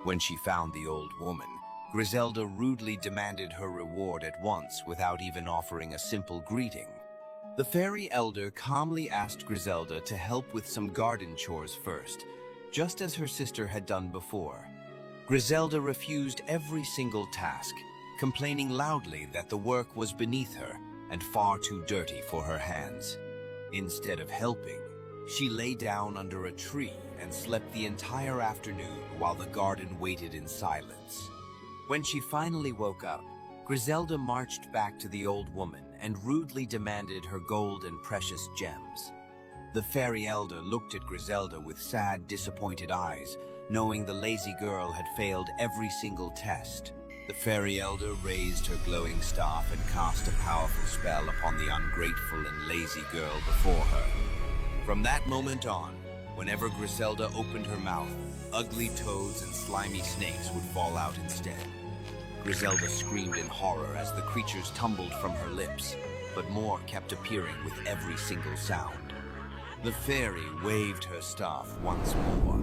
When she found the old woman, Griselda rudely demanded her reward at once without even offering a simple greeting. The fairy elder calmly asked Griselda to help with some garden chores first, just as her sister had done before. Griselda refused every single task, complaining loudly that the work was beneath her and far too dirty for her hands. Instead of helping, she lay down under a tree and slept the entire afternoon while the garden waited in silence. When she finally woke up, Griselda marched back to the old woman and rudely demanded her gold and precious gems. The fairy elder looked at Griselda with sad, disappointed eyes, knowing the lazy girl had failed every single test. The fairy elder raised her glowing staff and cast a powerful spell upon the ungrateful and lazy girl before her. From that moment on, whenever Griselda opened her mouth, ugly toads and slimy snakes would fall out instead. Griselda screamed in horror as the creatures tumbled from her lips, but more kept appearing with every single sound. The fairy waved her staff once more,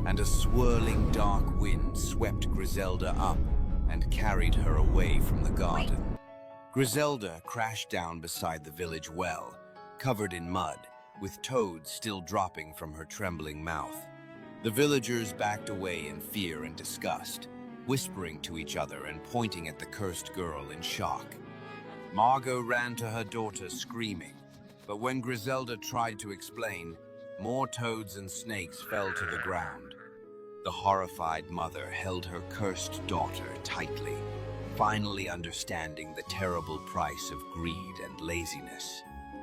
and a swirling dark wind swept Griselda up and carried her away from the garden. Griselda crashed down beside the village well, covered in mud, with toads still dropping from her trembling mouth. The villagers backed away in fear and disgust, whispering to each other and pointing at the cursed girl in shock. Margot ran to her daughter screaming, but when Griselda tried to explain, more toads and snakes fell to the ground. The horrified mother held her cursed daughter tightly, finally understanding the terrible price of greed and laziness.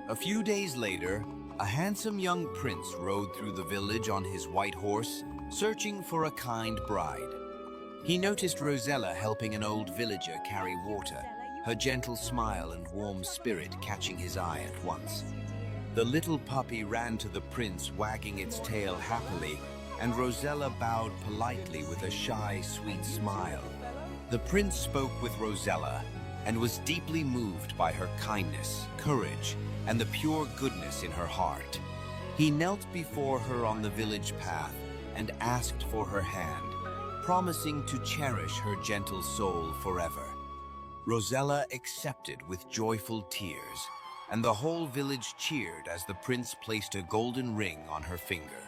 A few days later, a handsome young prince rode through the village on his white horse, searching for a kind bride. He noticed Rosella helping an old villager carry water, her gentle smile and warm spirit catching his eye at once. The little puppy ran to the prince, wagging its tail happily, and Rosella bowed politely with a shy, sweet smile. The prince spoke with Rosella and was deeply moved by her kindness, courage, and the pure goodness in her heart. He knelt before her on the village path and asked for her hand, promising to cherish her gentle soul forever. Rosella accepted with joyful tears, and the whole village cheered as the prince placed a golden ring on her finger.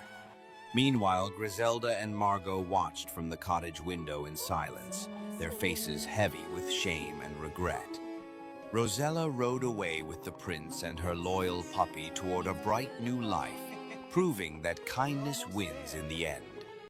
Meanwhile, Griselda and Margot watched from the cottage window in silence, their faces heavy with shame and regret. Rosella rode away with the prince and her loyal puppy toward a bright new life, proving that kindness wins in the end.